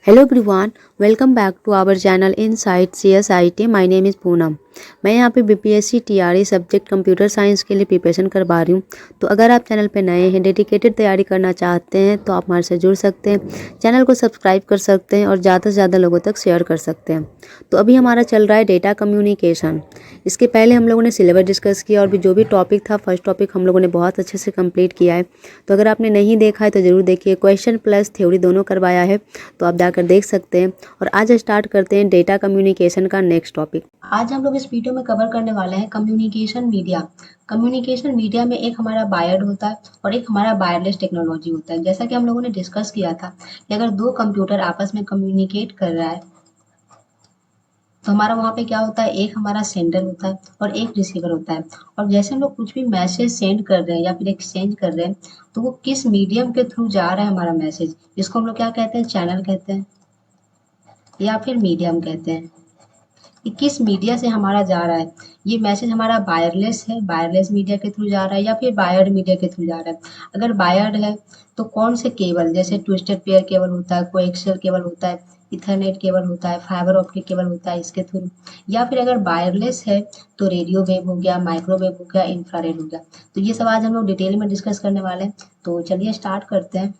Hello everyone, welcome back to our channel Inside CSIT. My name is Poonam. मैं यहाँ पे BPSC TRE subject computer science के लिए preparation करवा रही हूँ। तो अगर आप चैनल पे नए हैं, डेडिकेटेड तैयारी करना चाहते हैं तो आप हमारे से जुड़ सकते हैं। चैनल को सब्सक्राइब कर सकते हैं और ज़्यादा से ज़्यादा लोगों तक शेयर कर सकते हैं। तो अभी हमारा चल रहा है डेटा कम्युनिकेशन। इसके पहले हम लोगों ने सिलेबस डिस्कस किया और भी जो भी टॉपिक था, फर्स्ट टॉपिक हम लोगों ने बहुत अच्छे से कंप्लीट किया है। तो अगर आपने नहीं देखा है तो ज़रूर देखिए। क्वेश्चन प्लस थ्योरी दोनों करवाया है, तो आप जाकर देख सकते हैं। और आज स्टार्ट करते हैं डेटा कम्युनिकेशन का नेक्स्ट टॉपिक। आज हम लोग इस वीडियो में कवर करने वाले हैं कम्युनिकेशन मीडिया। कम्युनिकेशन मीडिया में एक हमारा वायर्ड होता है और एक हमारा वायरलेस टेक्नोलॉजी होता है। जैसा कि हम लोगों ने डिस्कस किया था कि अगर दो कंप्यूटर आपस में कम्युनिकेट कर रहा है तो हमारा वहाँ पे क्या होता है, एक हमारा सेंडर होता है और एक रिसीवर होता है। और जैसे हम लोग कुछ भी मैसेज सेंड कर रहे हैं या फिर एक्सचेंज कर रहे हैं तो वो किस मीडियम के थ्रू जा रहा है हमारा मैसेज, इसको हम लोग क्या कहते हैं, चैनल कहते हैं या फिर मीडियम कहते हैं। कि किस मीडिया से हमारा जा रहा है, ये मैसेज हमारा वायरलेस है, वायरलेस मीडिया के थ्रू जा रहा है या फिर वायर्ड मीडिया के थ्रू जा रहा है। अगर वायर्ड है तो कौन से केबल, जैसे ट्विस्टेड पेयर केबल होता है, कोएक्सियल केबल होता है, इथरनेट केबल होता है, फाइबर ऑप्टिक केबल होता है, इसके थ्रू। या फिर अगर वायरलेस है तो रेडियो वेव हो गया, माइक्रोवेव हो गया, इंफ्रारेड हो गया। तो ये सब आज हम लोग डिटेल में डिस्कस करने वाले हैं। तो चलिए स्टार्ट करते हैं।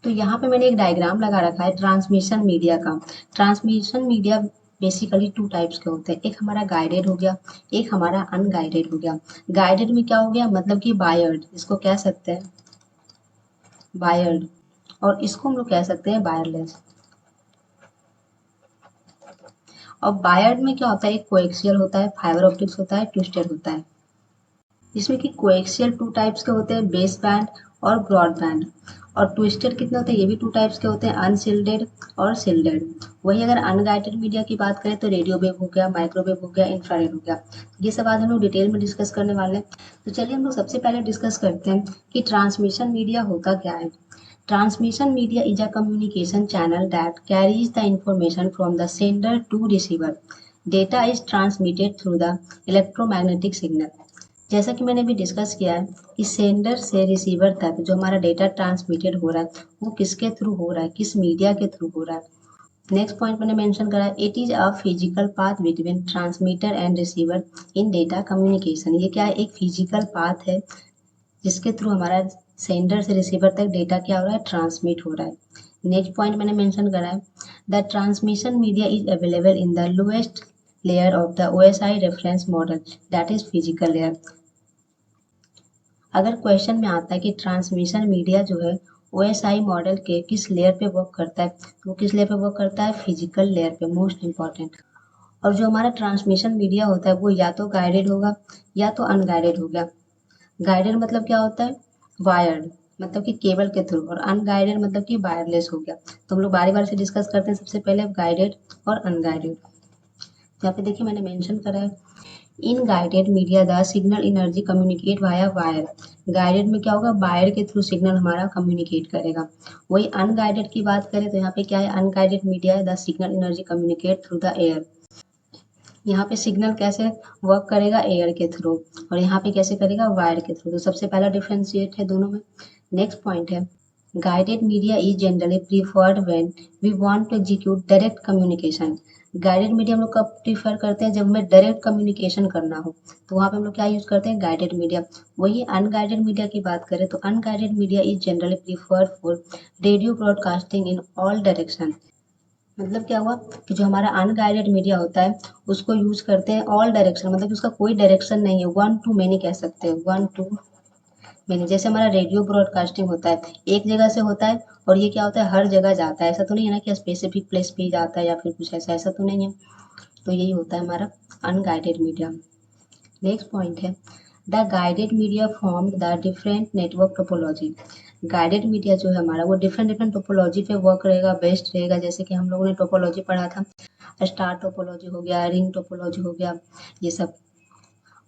तो यहाँ पे मैंने एक डायग्राम लगा रखा है ट्रांसमिशन मीडिया का। Transmission media basically two types के होते हैं, एक हमारा गाइडेड हो गया, एक हमारा अनगाइडेड हो गया। गाइडेड में क्या हो गया, मतलब कि वायर्ड, इसको कह सकते हैं वायर्ड, और इसको हम लोग कह सकते हैं वायरलेस। और वायर्ड में क्या होता है, एक कोएक्सियल होता है, फाइबर ऑप्टिक्स होता है, ट्विस्टेड होता है। जिसमें कि कोएक्सियल टू टाइप्स के होते हैं, बेस बैंड और ब्रॉड बैंड। और ट्विस्टेड कितने होते हैं, ये भी टू टाइप्स के होते हैं, अनशिल्डेड और शिल्डेड। वही अगर अनगाइडेड मीडिया की बात करें तो रेडियो वेव हो गया, माइक्रोवेव हो गया, इंफ्रारेड हो गया। ये सब आज हम लोग डिटेल में डिस्कस करने वाले हैं। तो चलिए हम लोग सबसे पहले डिस्कस करते हैं कि ट्रांसमिशन मीडिया होता क्या है। Transmission media is a communication channel that carries the information from the sender to receiver. Data is transmitted through the electromagnetic signal. जैसा कि मैंने अभी डिस्कस किया है कि सेंडर से रिसीवर तक जो हमारा डेटा ट्रांसमिटेड हो रहा है वो किसके थ्रू हो रहा है, किस मीडिया के थ्रू हो रहा है। नेक्स्ट पॉइंट मैंने मेंशन करा है, it is a physical path between transmitter and receiver in data communication. ये क्या है, एक फिजिकल पाथ है जिसके थ्रू हमारा सेंडर से रिसीवर तक डेटा क्या हो रहा है, ट्रांसमिट हो रहा है। नेक्स्ट पॉइंट मैंने मेंशन करा है, the transmission media is available in the lowest layer of the OSI reference model, that is physical layer. अगर क्वेश्चन में आता है कि ट्रांसमिशन मीडिया जो है ओएसआई मॉडल के किस लेयर पे वर्क करता है, तो वो किस लेयर पे वर्क करता है, फिजिकल लेयर पे, मोस्ट इंपॉर्टेंट। और जो हमारा ट्रांसमिशन मीडिया होता है वो या तो गाइडेड होगा या तो अनगाइडेड हो गया। गाइडेड मतलब क्या होता है, वायर्ड, मतलब कि केबल के थ्रू, और अनगाइडेड मतलब कि वायरलेस हो गया। तो हम लोग बारी बारी से डिस्कस करते हैं। सबसे पहले गाइडेड और अनगाइडेड। यहाँ पे देखिए मैंने मेंशन करा है, in guided media the signal energy communicate via wire. Guided में क्या होगा, वायर के थ्रू सिग्नल हमारा कम्युनिकेट करेगा। वही अनगाइडेड की बात करें तो यहाँ पे क्या है, अनगाइडेड मीडिया है the signal energy communicate through the air. यहाँ पे सिग्नल कैसे वर्क करेगा, एयर के थ्रू, और यहाँ पे कैसे करेगा, वायर के थ्रू। तो सबसे पहला डिफरेंशिएट है दोनों में। नेक्स्ट पॉइंट है, guided media is generally preferred when we want to execute direct communication. Guided media हम लोग कब प्रीफर करते हैं, जब हमें डायरेक्ट कम्युनिकेशन करना हो, तो वहाँ पे हम लोग क्या यूज करते हैं, गाइडेड मीडिया। वही अनगाइडेड मीडिया की बात करें तो unguided media is generally preferred for radio broadcasting in all direction. मतलब क्या हुआ कि जो हमारा अनगाइडेड मीडिया होता है उसको यूज करते हैं ऑल डायरेक्शन, मतलब कि उसका कोई डायरेक्शन नहीं है, वन टू मेनी कह सकते हैं, वन टू मेनी। जैसे हमारा रेडियो ब्रॉडकास्टिंग होता है, एक जगह से होता है और ये क्या होता है, हर जगह जाता है। ऐसा तो नहीं है ना कि स्पेसिफिक प्लेस पे ही जाता है या फिर कुछ ऐसा, ऐसा तो नहीं है। तो यही होता है हमारा अनगाइडेड मीडिया। नेक्स्ट पॉइंट है, the guided media form the different network topology. Guided media जो है हमारा वो डिफरेंट डिफरेंट टोपोलॉजी पे वर्क रहेगा, बेस्ट रहेगा। जैसे कि हम लोगों ने टोपोलॉजी पढ़ा था, स्टार टोपोलॉजी हो गया, रिंग टोपोलॉजी हो गया, ये सब।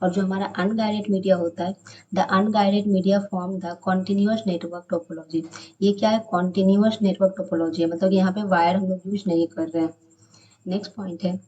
और जो हमारा अनगाइडेड मीडिया होता है, the unguided media form the continuous network topology. ये क्या है, कॉन्टिन्यूअस नेटवर्क टोपोलॉजी है, मतलब यहाँ पे वायर हम लोग यूज नहीं कर रहे हैं। नेक्स्ट पॉइंट है,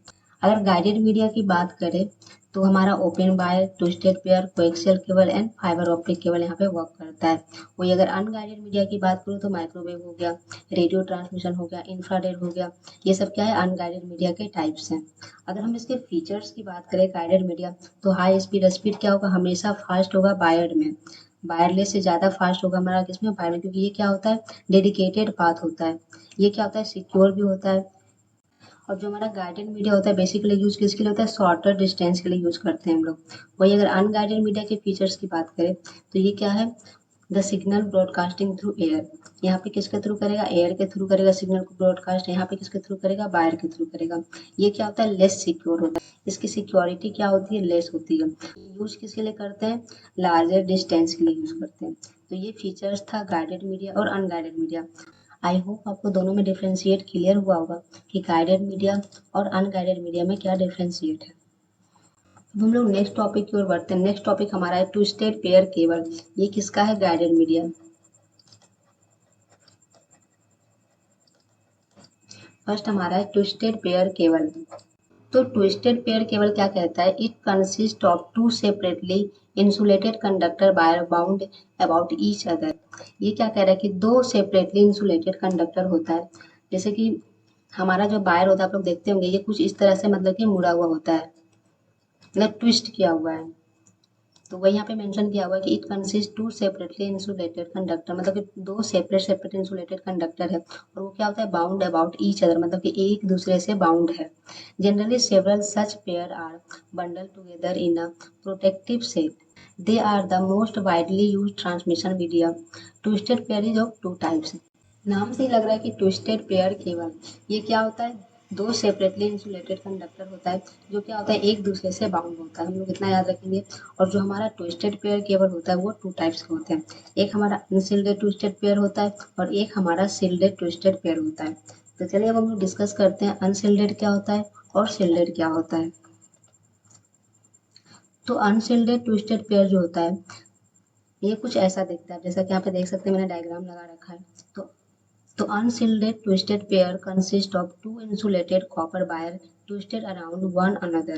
अगर गाइडेड मीडिया की बात करें तो हमारा open wire, twisted pair, coaxial cable and fibre optic cable यहाँ पे वर्क करता है। वही अगर अनगाइडेड मीडिया की बात करूँ तो माइक्रोवेव हो गया, रेडियो ट्रांसमिशन हो गया, इंफ्रारेड हो गया, ये सब क्या है अनगाइडेड मीडिया के टाइप्स हैं। अगर हम इसके फीचर्स की बात करें गाइडेड मीडिया तो हाई स्पीड, स्पीड क्या होगा हमेशा फास्ट होगा वायर्ड में, वायरलेस से ज़्यादा फास्ट होगा हमारा किसमें वायर में, क्योंकि ये क्या होता है डेडिकेटेड पाथ होता है, ये क्या होता है सिक्योर भी होता है। और जो हमारा गाइडेड मीडिया होता है बेसिकली यूज किसके लिए होता है, शॉर्टर डिस्टेंस के लिए यूज करते हैं हम लोग। वही अगर अनगाइडेड मीडिया के फीचर्स की बात करें तो ये क्या है, the signal broadcasting through air, यहाँ पे किसके थ्रू करेगा, एयर के थ्रू करेगा सिग्नल को ब्रॉडकास्ट, यहाँ पे किसके थ्रू करेगा, वायर के थ्रू करेगा। ये क्या होता है लेस सिक्योर होता है, इसकी सिक्योरिटी क्या होती है, लेस होती है। यूज किसके लिए करते हैं, लार्जर डिस्टेंस के लिए यूज करते हैं। तो ये फीचर्स था गाइडेड मीडिया और अनगाइडेड मीडिया। आई होप आपको दोनों में डिफ्रेंशिएट क्लियर हुआ होगा कि गाइडेड मीडिया और अनगाइडेड मीडिया में क्या डिफ्रेंशिएट है। अब हम लोग नेक्स्ट टॉपिक की ओर बढ़ते हैं। नेक्स्ट टॉपिक हमारा है ट्विस्टेड पेयर केबल। ये किसका है, गाइडेड मीडिया। फर्स्ट हमारा है ट्विस्टेड पेयर केबल। तो ट्विस्टेड पेयर केबल क्या कहता है, it consist of two separately insulated conductor wire bound about each other. ये क्या कह रहा है कि दो सेपरेटली इंसुलेटेड कंडक्टर होता है, जैसे कि हमारा जो वायर होता है आप लोग देखते होंगे ये कुछ इस तरह से मतलब कि मुड़ा हुआ होता है, मतलब ट्विस्ट किया हुआ है। तो वही यहाँ पे मेंशन किया हुआ है कि it consist to separately insulated conductor, मतलब कि दो सेपरेट सेपरेट इंसुलेटेड कंडक्टर है और वो क्या होता है बाउंड अबाउट ईच अदर, मतलब कि एक दूसरे से बाउंड है। Generally several such pair are bundle together in a protective set. They are the most widely use transmission media. Twisted pair is of two types. नाम से ही लग रहा है कि ट्विस्टेड पेयर केबल, ये क्या होता है, दो सेपरेटली इंसुलेटेड कंडक्टर होता है जो क्या होता है एक दूसरे से बाउंड होता है, हम लोग इतना याद रखेंगे। और जो हमारा ट्विस्टेड पेयर केबल होता है वो टू टाइप्स के होते हैं, एक हमारा अनसिल्डेड ट्विस्टेड पेयर होता है और एक हमारा सिल्डेड ट्विस्टेड पेयर होता है। तो चलिए अब हम लोग डिस्कस करते हैं अनसिल्डेड क्या होता है और सिल्डेड क्या होता है। तो अनसिल्डेड ट्विस्टेड पेयर जो होता है ये कुछ ऐसा दिखता है, जैसा कि यहाँ पे देख सकते हैं मैंने डायग्राम लगा रखा है। तो unshielded twisted pair consist of two insulated copper wire twisted around one another.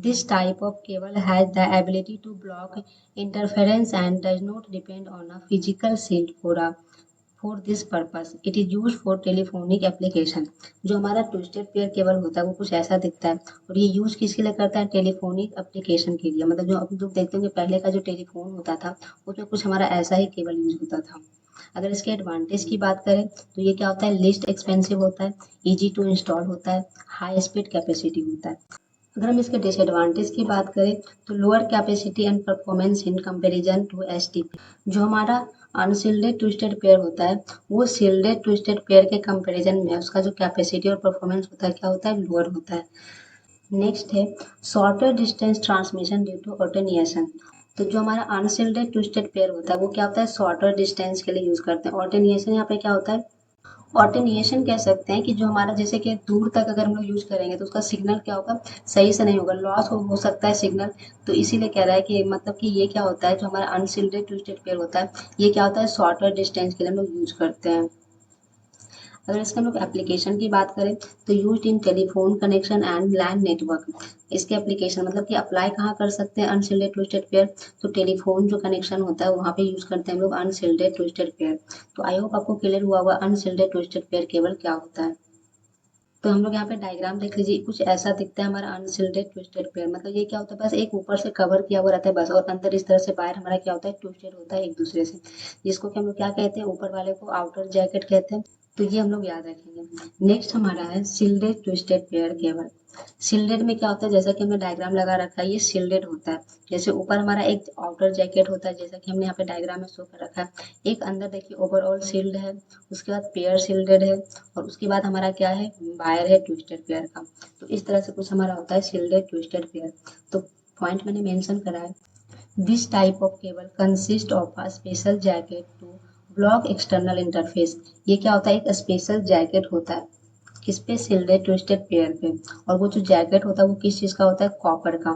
This type of cable has the ability to block interference and does not depend on a physical shield for this purpose. It is used for telephonic application. जो हमारा twisted pair cable होता है वो कुछ ऐसा दिखता है और ये यूज किसके लिए करता है, टेलीफोनिक एप्लीकेशन के लिए। मतलब जो आप लोग देखते होंगे पहले का जो टेलीफोन होता था उसमें कुछ हमारा ऐसा ही केबल यूज होता था। अगर इसके एडवांटेज की बात करें तो ये क्या होता है, लिस्ट एक्सपेंसिव होता है, इजी टू इंस्टॉल होता है, हाई स्पीड कैपेसिटी होता है। अगर हम इसके डिसएडवांटेज की बात करें तो lower capacity and performance in comparison to STP. जो हमारा अनसील्डेड ट्विस्टेड पेयर होता है वो सील्डेड ट्विस्टेड पेयर के कंपैरिजन में उसका जो कैपेसिटी और परफॉर्मेंस होता है क्या होता है, लोअर होता है। नेक्स्ट है shorter distance transmission due to attenuation. तो जो हमारा अनसिल्डेड ट्विस्टेड पेयर होता है वो क्या होता है, शॉर्टर डिस्टेंस के लिए यूज करते हैं। ऑटोनिएशन यहाँ पे क्या होता है, ऑटोनिएशन कह सकते हैं कि जो हमारा जैसे कि दूर तक अगर हम लोग यूज करेंगे तो उसका सिग्नल क्या होगा, सही से नहीं होगा, लॉस हो सकता है सिग्नल। तो इसीलिए कह रहा है कि मतलब कि ये क्या होता है, जो हमारा अनसिल्डेड ट्विस्टेड पेयर होता है ये क्या होता है, शॉर्टर डिस्टेंस के लिए हम लोग यूज करते हैं। अगर इसके हम लोग एप्लीकेशन की बात करें तो use in telephone connection and LAN network. इसके एप्लीकेशन मतलब कि अप्लाई कहाँ कर सकते हैं अनसिल्डेड ट्विस्टेड पेयर, तो टेलीफोन जो कनेक्शन होता है वहाँ पे यूज करते हैं हम लोग अनसिल्डेड ट्विस्टेड पेयर। तो आई होप आपको क्लियर हुआ होगा अनसिल्डेड ट्विस्टेड पेयर केबल क्या होता है। तो हम लोग यहाँ पे डायग्राम देख लीजिए, कुछ ऐसा दिखता है हमारा अनसिल्डेड ट्विस्टेड पेयर। मतलब ये क्या होता है, बस एक ऊपर से कवर किया हुआ रहता है बस, और अंदर इस तरह से वायर हमारा क्या होता है, ट्विस्टेड होता है एक दूसरे से, जिसको कि हम लोग क्या कहते हैं, ऊपर वाले को आउटर जैकेट कहते हैं। तो ये हम लोग याद रखेंगे। नेक्स्ट हमारा है शिल्डेड ट्विस्टेड पेयर केबल। शिल्डेड में क्या होता है, जैसा कि हमने डायग्राम लगा रखा है ये शिल्डेड होता है। जैसे ऊपर हमारा एक आउटर जैकेट होता है जैसा कि हमने यहाँ पे डायग्राम में शो कर रखा है, एक अंदर देखिए ओवरऑल शील्ड है, उसके बाद पेयर शिल्डेड है और उसके बाद हमारा क्या है, वायर है ट्विस्टेड पेयर का। तो इस तरह से कुछ हमारा होता है शिल्डेड ट्विस्टेड पेयर। तो पॉइंट मैंने मेंशन करा है, this type of cable consist of a special jacket to block external interface. ये क्या होता है, एक स्पेशल जैकेट होता है किस पे, शिल्डेड ट्विस्टेड पेयर पे। और वो जो जैकेट होता है वो किस चीज़ का होता है, कॉपर का।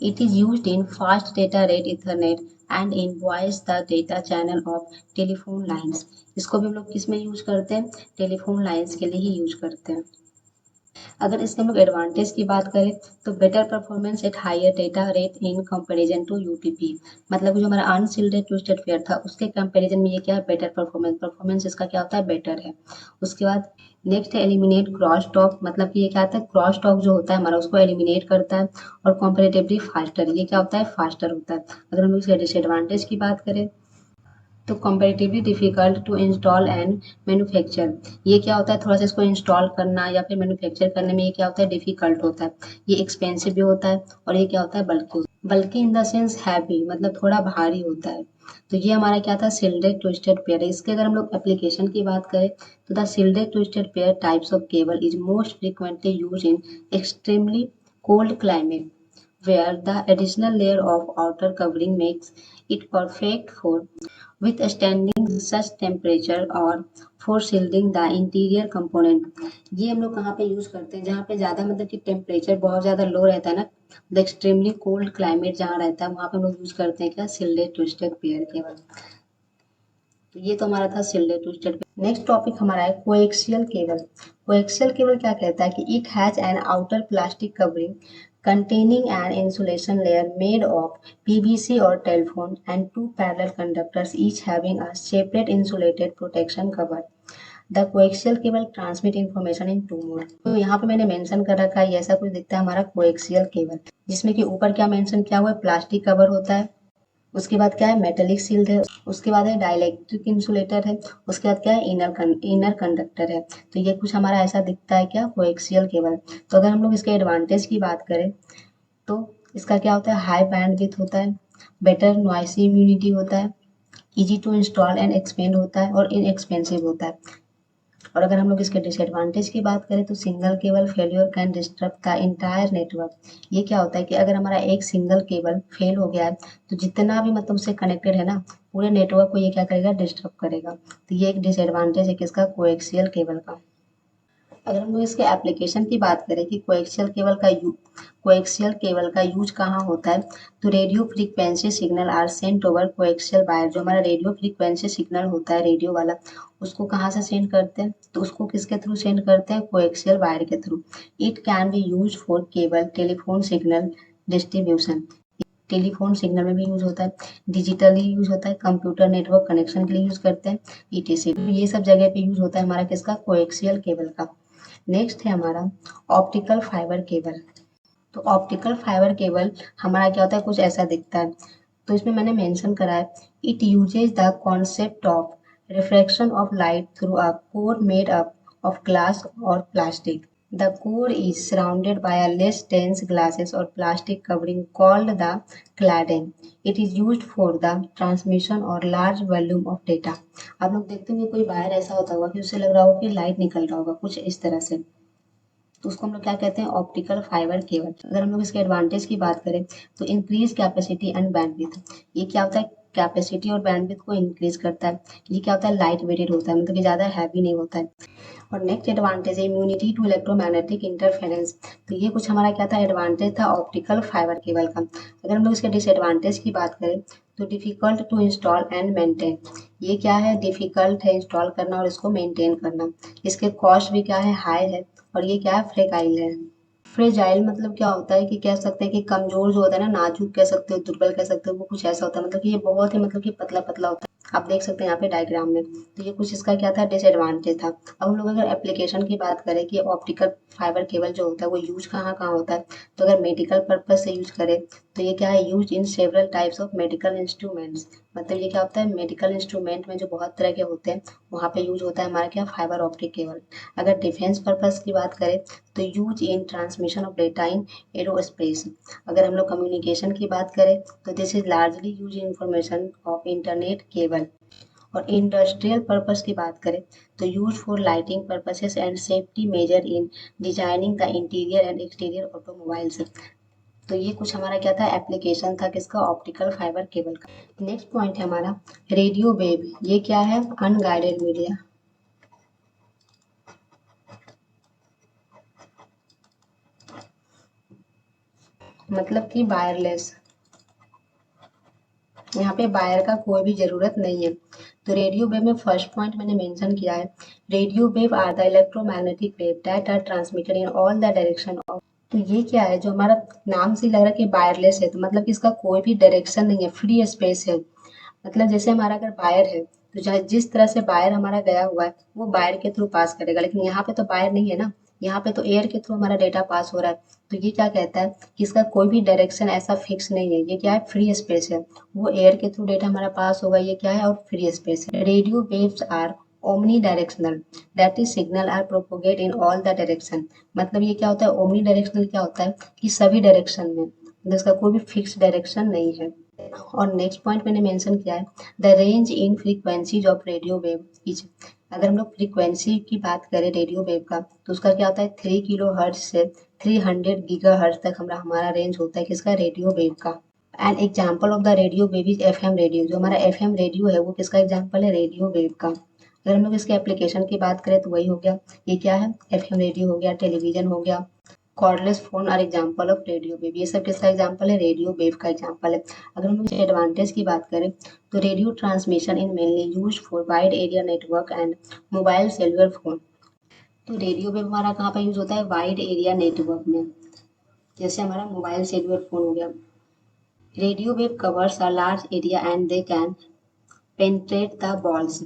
It is used in fast data rate Ethernet and in voice the data channel of telephone lines. इसको भी हम लोग किस में यूज करते हैं, टेलीफोन लाइन्स के लिए ही यूज करते हैं। अगर इसके हम लोग एडवांटेज की बात करें तो better performance at higher data rate in comparison to UTP, मतलब कि जो हमारा अनशील्डेड ट्विस्टेड पेयर था उसके कंपैरिजन में ये क्या है, बेटर परफॉर्मेंस इसका क्या होता है, बेटर है। उसके बाद नेक्स्ट है एलिमिनेट क्रॉस टॉक, मतलब कि ये क्या होता है, क्रॉस टॉक जो होता है हमारा उसको एलिमिनेट करता है। और कॉम्पेरेटिवली फास्टर, ये क्या होता है, फास्टर होता है। अगर हम लोग इसके डिसएडवांटेज की बात करें तो comparatively difficult to install and manufacture, ये क्या होता है, थोड़ा सा इसको इंस्टॉल करना या फिर मैन्युफैक्चर करने में ये क्या होता है, डिफिकल्ट होता है। ये एक्सपेंसिव भी होता है और ये क्या होता है, बल्कि इन द सेंस हैवी, मतलब थोड़ा भारी होता है। तो ये हमारा क्या था, शिल्डेड ट्विस्टेड पेयर। इसके अगर हम लोग एप्लीकेशन की बात करें तो the shielded twisted pair types of cable is most frequently use in extremely cold climate where the additional layer of outer covering makes it perfect for withstanding such temperature or for shielding the interior component। ये हम लोग कहाँ पे use करते हैं, जहाँ पे ज्यादा मतलब कि टेम्परेचर बहुत ज्यादा लो रहता है ना, द एक्सट्रीमली कोल्ड क्लाइमेट जहाँ रहता है वहाँ पे हम लोग यूज करते हैं क्या, शिल्डेड ट्विस्टेड पेयर केबल। तो ये तो हमारा था शिल्डेड ट्विस्टेड। नेक्स्ट टॉपिक हमारा है कोएक्सियल केबल। कोएक्सियल केबल क्या कहता है कि it has an outer plastic covering containing an insulation layer made of PVC or telephone and two parallel conductors each having a separate insulated protection cover। The coaxial cable transmit information in two mode। तो यहाँ पे मैंने mention कर रखा है, ऐसा कुछ दिखता है हमारा कोएक्सियल केबल, जिसमें कि ऊपर क्या मेंशन किया हुआ है, प्लास्टिक कवर होता है। उसके बाद क्या है, मेटेलिक शील्ड है। उसके बाद है डाइलेक्ट्रिक इंसुलेटर है। उसके बाद क्या है, इनर कंडक्टर है। तो ये कुछ हमारा ऐसा दिखता है क्या, कोएक्सियल केबल। तो अगर हम लोग इसके एडवांटेज की बात करें तो इसका क्या होता है, हाई बैंडविड्थ होता है, बेटर नॉइसी इम्यूनिटी होता है, easy to install and expand होता है और इनएक्सपेंसिव होता है। और अगर हम लोग इसके डिसएडवांटेज की बात करें तो single cable failure can disturb the entire network. ये क्या होता है कि अगर हमारा एक सिंगल केबल फेल हो गया है तो जितना भी मतलब उससे कनेक्टेड है ना, पूरे नेटवर्क को ये क्या करेगा, डिस्टर्ब करेगा। तो ये एक डिसएडवांटेज है किसका, कोएक्सियल केबल का। अगर हम लोग इसके एप्लीकेशन की बात करें कि कोएक्सियल केबल का यूज कहाँ होता है, तो radio frequency signal are sent over coaxial wire. जो हमारा रेडियो फ्रीक्वेंसी सिग्नल होता है रेडियो वाला, उसको कहाँ से सेंड करते हैं, तो उसको किसके थ्रू सेंड करते हैं, कोएक्सियल वायर के through. It can be use for cable telephone signal distribution, telephone signal में भी यूज होता है, डिजिटली यूज होता है, कंप्यूटर नेटवर्क कनेक्शन के लिए यूज करते हैं, ईटीसी। ये सब जगह पे यूज होता है हमारा किसका, कोएक्सियल केबल का। नेक्स्ट है हमारा ऑप्टिकल फाइबर केबल। तो ऑप्टिकल फाइबर केबल हमारा क्या होता है, कुछ ऐसा दिखता है। तो इसमें मैंने मेंशन करा है, it uses the concept of refraction of light through a core made up of glass और plastic. The core is surrounded by a less dense glasses or plastic covering called the cladding. It is used for the transmission or large volume of data। आप लोग देखते होंगे कोई wire ऐसा होता होगा कि उससे लग रहा होगा कि लाइट निकल रहा होगा, कुछ इस तरह से। तो उसको हम लोग क्या कहते हैं, ऑप्टिकल फाइबर केबल। अगर हम लोग इसके एडवांटेज की बात करें तो इंक्रीज कैपेसिटी एंड बैंडविड्थ। ये क्या होता है, कैपेसिटी और बैंडविड्थ को इंक्रीज करता है। ये क्या होता है, लाइट वेटेड होता है, मतलब कि ज़्यादा हैवी नहीं होता है। और नेक्स्ट एडवांटेज है इम्यूनिटी टू इलेक्ट्रोमैग्नेटिक इंटरफेरेंस। तो ये कुछ हमारा क्या था, एडवांटेज था ऑप्टिकल फाइबर केबल का। अगर हम लोग इसके डिसएडवांटेज की बात करें तो difficult to install and maintain. ये क्या है, डिफिकल्ट है इंस्टॉल करना और इसको मेंटेन करना। इसके कॉस्ट भी क्या है, हाई है। और ये क्या है, फ्रेगाइल है। फ्रेजाइल मतलब क्या होता है कि कह सकते हैं कि कमजोर जो होता है ना, नाजुक कह सकते हो, दुर्बल कह सकते हो, वो कुछ ऐसा होता है। मतलब कि ये बहुत ही मतलब कि पतला पतला होता है। आप देख सकते हैं यहाँ पे डायग्राम में। तो ये कुछ इसका क्या था, डिसएडवांटेज था। अब हम लोग अगर एप्लीकेशन की बात करें कि ऑप्टिकल फाइबर केबल जो होता है वो यूज कहाँ कहाँ होता है, तो अगर मेडिकल पर्पज से यूज करें तो ये क्या है, use in several types of medical instruments. मतलब ये क्या होता है, मेडिकल इंस्ट्रूमेंट में जो बहुत तरह के होते हैं वहाँ पे यूज होता है हमारा क्या, फाइबर ऑप्टिक केबल। अगर डिफेंस पर्पज की बात करें तो use in transmission of data in aerospace. अगर हम लोग कम्युनिकेशन की बात करें तो this is largely use information of internet cable. और इंडस्ट्रियल पर्पस की बात करें तो use for lighting purposes and safety measure in designing the interior and exterior automobiles. तो ये कुछ हमारा क्या था, एप्लीकेशन था किसका, ऑप्टिकल फाइबर केबल का। नेक्स्ट पॉइंट है हमारा रेडियो वेव। ये क्या है, अनगाइडेड मीडिया। मतलब कि वायरलेस, यहाँ पे वायर का कोई भी ज़रूरत नहीं है। तो रेडियो वेव में फर्स्ट पॉइंट मैंने मेंशन किया है, radio wave are the electromagnetic wave that are transmitted in all the direction of. तो ये क्या है, जो हमारा नाम से ही लग रहा है कि वायरलेस है, तो मतलब कि इसका कोई भी डायरेक्शन नहीं है, फ्री स्पेस है। मतलब जैसे हमारा अगर वायर है तो चाहे जिस तरह से वायर हमारा गया हुआ है वो वायर के थ्रू पास करेगा, लेकिन यहाँ पे तो वायर नहीं है ना, यहाँ पे तो एयर के थ्रू हमारा डेटा पास हो रहा है। तो ये क्या कहता है कि इसका कोई भी डायरेक्शन ऐसा फिक्स नहीं है, ये क्या है, फ्री स्पेस है। वो एयर के थ्रू डेटा हमारा पास होगा, ये क्या है, और फ्री स्पेस है। Radio waves are omnidirectional, that is signal are propagate in all the direction. मतलब ये क्या होता है, ओमनी डायरेक्शनल क्या होता है कि सभी डायरेक्शन में, मतलब इसका कोई भी फिक्स डायरेक्शन नहीं है। और नेक्स्ट पॉइंट मैंने मेंशन किया है, the range in frequencies of radio wave is. अगर हम लोग फ्रीक्वेंसी की बात करें रेडियो वेव का, तो उसका क्या होता है, 3 किलो हर्ट्ज से 300 गीगा हर्ट्ज तक हमारा रेंज होता है किसका, रेडियो वेव का। An example of the radio wave is F M radio. जो हमारा एफ एम रेडियो है वो किसका एग्जाम्पल है, रेडियो वेव का। अगर हम लोग इसके एप्लीकेशन की बात करें तो वही हो गया, ये क्या है, एफ एम रेडियो हो गया, टेलीविजन हो गया, cordless phone are example of radio wave. ये सब किसका एग्जाम्पल है, रेडियो वेव का एग्जाम्पल है। अगर हम इसके एडवांटेज की बात करें तो radio transmission in mainly use for wide area network and mobile cellular phone. तो रेडियो वेव हमारा कहाँ पर यूज होता है, वाइड एरिया नेटवर्क में, जैसे हमारा मोबाइल सेलुलर फोन हो गया। Radio wave covers a large area and they can penetrate the walls.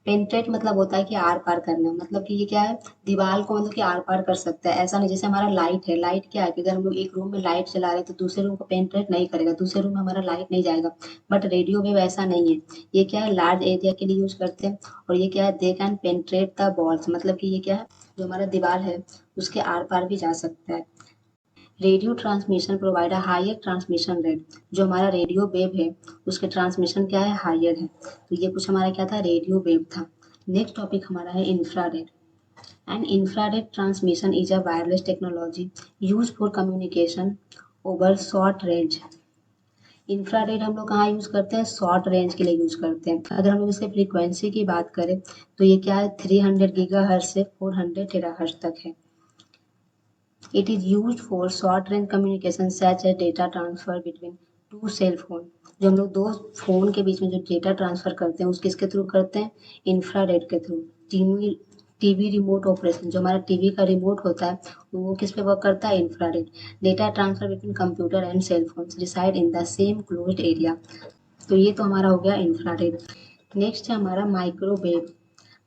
Penetrate मतलब होता है कि आर पार करना, मतलब कि ये क्या है, दीवार को मतलब कि आर पार कर सकता है। ऐसा नहीं, जैसे हमारा लाइट है, लाइट क्या है कि अगर हम लोग एक रूम में लाइट चला रहे हैं तो दूसरे रूम को पेनिट्रेट नहीं करेगा, दूसरे रूम में हमारा लाइट नहीं जाएगा। बट रेडियो वेव ऐसा नहीं है, ये क्या है, लार्ज एरिया के लिए यूज करते हैं। और ये क्या है, they can penetrate the walls, मतलब कि ये क्या है, जो हमारा दीवार है उसके आर पार भी जा सकता है। Radio transmission provide a higher transmission rate. जो हमारा रेडियो वेव है उसके ट्रांसमिशन क्या है, हायर है। तो ये कुछ हमारा क्या था, रेडियो वेव था। नेक्स्ट टॉपिक हमारा है infrared. And infrared transmission is a wireless technology use for communication over short range. Infrared हम लोग कहाँ यूज करते हैं, शॉर्ट रेंज के लिए यूज करते हैं। अगर हम लोग इसके फ्रीक्वेंसी की बात करें तो ये क्या है, 300 गीगा हर्ट्ज से 400 टेराहर्ट्ज तक है। It is used for short range communication such as data transfer between two cell phone। जो हम लोग दो फोन के बीच में जो डेटा ट्रांसफर करते हैं उसके किसके थ्रू करते हैं, इंफ्रारेड के through. TV TV remote operation, जो हमारा टीवी का रिमोट होता है वो किस पे वर्क करता है, infrared. Data transfer between computer and cell phone reside in the same closed area. तो ये तो हमारा हो गया इंफ्रारेड। नेक्स्ट है हमारा माइक्रोवेव।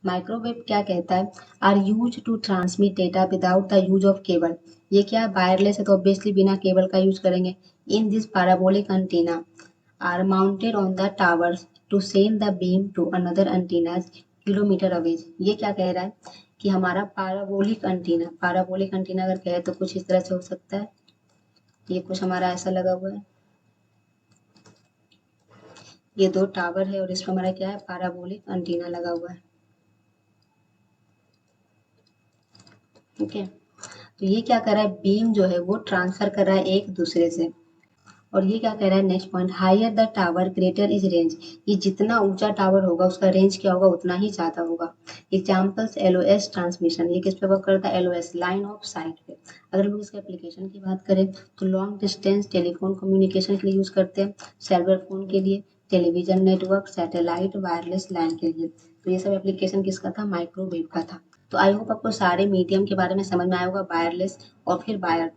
माइक्रोवेव क्या कहता है, are use to transmit data without the use of cable. ये क्या है, वायरलेस है तो ऑब्वियसली बिना केबल का यूज करेंगे। In this parabolic antenna are mounted on the towers to send the beam to another antennas kilometre away. ये क्या कह रहा है कि हमारा पैराबोलिक एंटीना अगर कहे तो कुछ इस तरह से हो सकता है, ये कुछ हमारा ऐसा लगा हुआ है, ये दो टावर है और इस पर हमारा क्या है, पैराबोलिक एंटीना लगा हुआ है। ठीक है, तो ये क्या कर रहा है, बीम जो है वो ट्रांसफर कर रहा है एक दूसरे से। और ये क्या कह रहा है, next point, higher the tower greater is range. ये जितना ऊंचा टावर होगा उसका रेंज क्या होगा, उतना ही ज्यादा होगा। एग्जाम्पल्स एलओएस ट्रांसमिशन, ये किस पे वर्क करता है, एलओएस, लाइन ऑफ साइट पे। अगर लोग इसके एप्लीकेशन की बात करें तो लॉन्ग डिस्टेंस टेलीफोन कम्युनिकेशन के लिए यूज करते हैं, सेलुलर फोन के लिए, टेलीविजन नेटवर्क, सैटेलाइट, वायरलेस लैन के लिए। तो ये सब एप्लीकेशन किसका था, माइक्रोवेव का था। तो आई होप आपको सारे मीडियम के बारे में समझ में आया होगा, वायरलेस और फिर वायर।